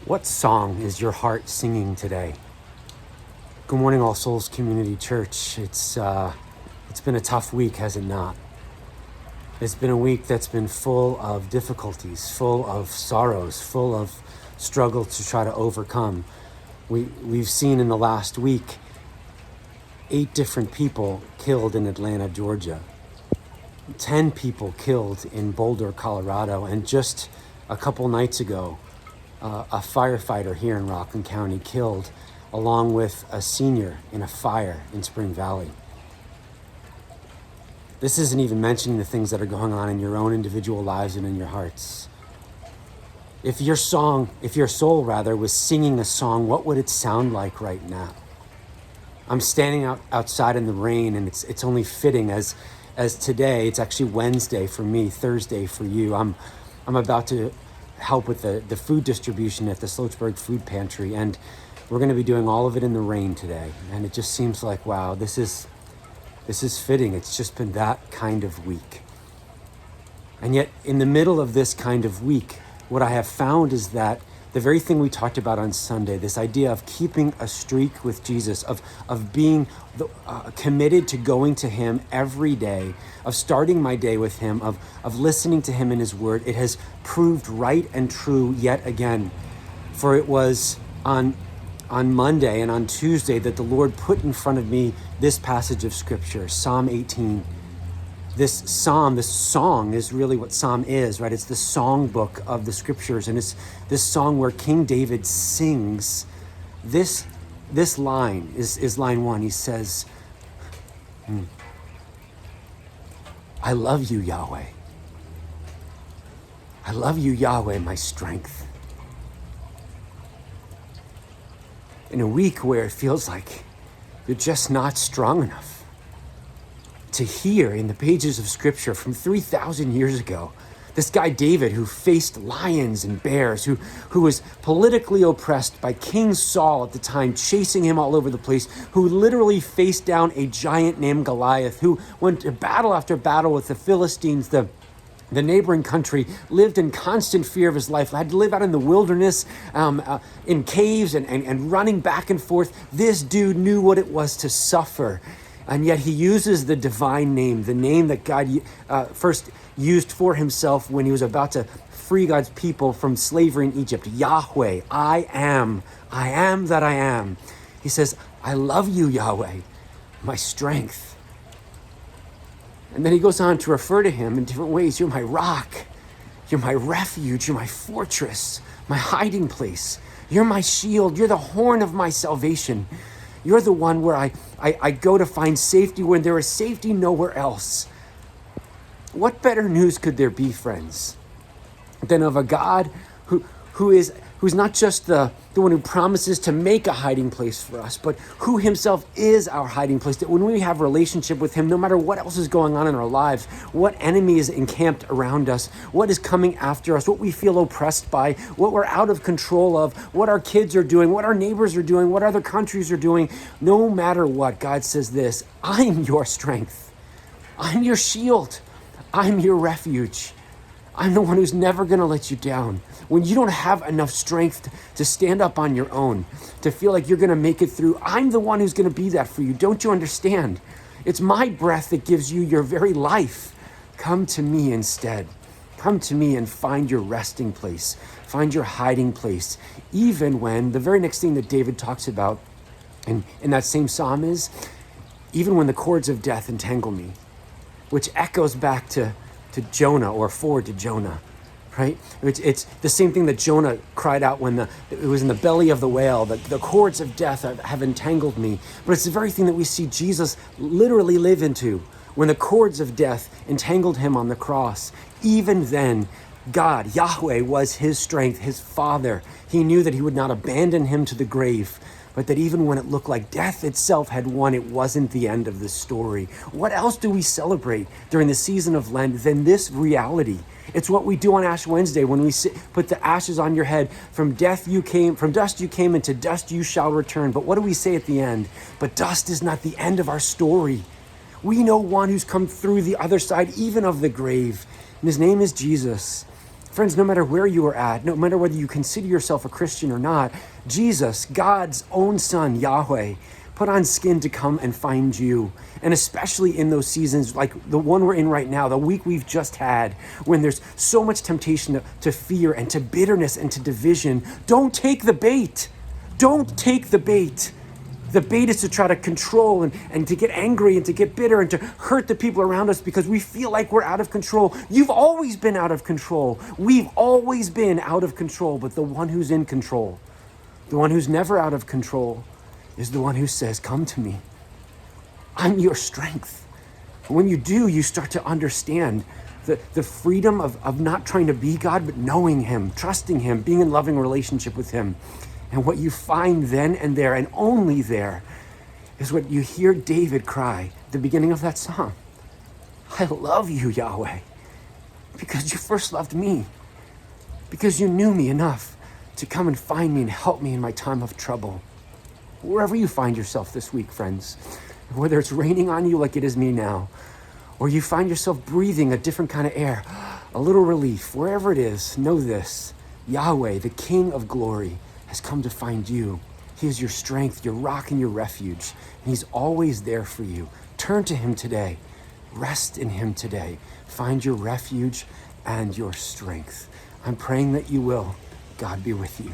What song is your heart singing today? Good morning, All Souls Community Church. It's been a tough week, has it not? It's been a week that's been full of difficulties, full of sorrows, full of struggle to try to overcome. We've seen in the last week 8 different people killed in Atlanta, Georgia, 10 people killed in Boulder, Colorado, and just a couple nights ago, a firefighter here in Rockland County killed along with a senior in a fire in Spring Valley. This isn't even mentioning the things that are going on in your own individual lives and in your hearts. If your soul was singing a song, what would it sound like right now? I'm standing outside in the rain, and it's only fitting as today, it's actually Wednesday for me, Thursday for you. I'm about to help with the food distribution at the Sloatsburg Food Pantry, and we're going to be doing all of it in the rain today. And it just seems like, wow, this is fitting. It's just been that kind of week. And yet, in the middle of this kind of week, what I have found is that the very thing we talked about on Sunday, this idea of keeping a streak with Jesus, of being committed to going to him every day, of starting my day with him, of listening to him in his word, it has proved right and true yet again. For it was on Monday and on Tuesday that the Lord put in front of me this passage of scripture, Psalm 18. This song is really what Psalm is, right? It's the songbook of the scriptures, and it's this song where King David sings. This line is line 1. He says, I love you, Yahweh. I love you, Yahweh, my strength. In a week where it feels like you're just not strong enough, to hear in the pages of scripture from 3,000 years ago, this guy David, who faced lions and bears, who was politically oppressed by King Saul at the time, chasing him all over the place, who literally faced down a giant named Goliath, who went to battle after battle with the Philistines, the neighboring country, lived in constant fear of his life, had to live out in the wilderness, in caves and running back and forth. This dude knew what it was to suffer. And yet he uses the divine name, the name that God first used for himself when he was about to free God's people from slavery in Egypt. Yahweh, I am that I am. He says, I love you, Yahweh, my strength. And then he goes on to refer to him in different ways. You're my rock. You're my refuge. You're my fortress, my hiding place. You're my shield. You're the horn of my salvation. You're the one where I go to find safety when there is safety nowhere else. What better news could there be, friends, than of a God who's not just the one who promises to make a hiding place for us, but who himself is our hiding place, that when we have relationship with him, no matter what else is going on in our lives, what enemy is encamped around us, what is coming after us, what we feel oppressed by, what we're out of control of, what our kids are doing, what our neighbors are doing, what other countries are doing, no matter what, God says this, I'm your strength. I'm your shield. I'm your refuge. I'm the one who's never going to let you down. When you don't have enough strength to stand up on your own, to feel like you're going to make it through, I'm the one who's going to be that for you. Don't you understand? It's my breath that gives you your very life. Come to me instead. Come to me and find your resting place. Find your hiding place. Even when the very next thing that David talks about in that same psalm is, even when the cords of death entangle me, which echoes back to Jonah, or forward to Jonah, right? It's the same thing that Jonah cried out when it was in the belly of the whale, that the cords of death have entangled me. But it's the very thing that we see Jesus literally live into when the cords of death entangled him on the cross. Even then, God, Yahweh, was his strength, his father. He knew that he would not abandon him to the grave, but that even when it looked like death itself had won, it wasn't the end of the story. What else do we celebrate during the season of Lent than this reality? It's what we do on Ash Wednesday when we put the ashes on your head. From dust you came, and to dust you shall return. But what do we say at the end? But dust is not the end of our story. We know one who's come through the other side, even of the grave, and his name is Jesus. Friends, no matter where you are at, no matter whether you consider yourself a Christian or not, Jesus, God's own son, Yahweh, put on skin to come and find you. And especially in those seasons like the one we're in right now, the week we've just had, when there's so much temptation to fear and to bitterness and to division, don't take the bait. Don't take the bait. The bait is to try to control and to get angry and to get bitter and to hurt the people around us because we feel like we're out of control. You've always been out of control. We've always been out of control. But the one who's in control, the one who's never out of control, is the one who says, come to me. I'm your strength. And when you do, you start to understand the freedom of not trying to be God, but knowing him, trusting him, being in loving relationship with him. And what you find then and there, and only there, is what you hear David cry at the beginning of that song. I love you, Yahweh, because you first loved me, because you knew me enough to come and find me and help me in my time of trouble. Wherever you find yourself this week, friends, whether it's raining on you like it is me now, or you find yourself breathing a different kind of air, a little relief, wherever it is, know this: Yahweh, the King of glory, has come to find you. He is your strength, your rock, and your refuge. And he's always there for you. Turn to him today. Rest in him today. Find your refuge and your strength. I'm praying that you will. God be with you.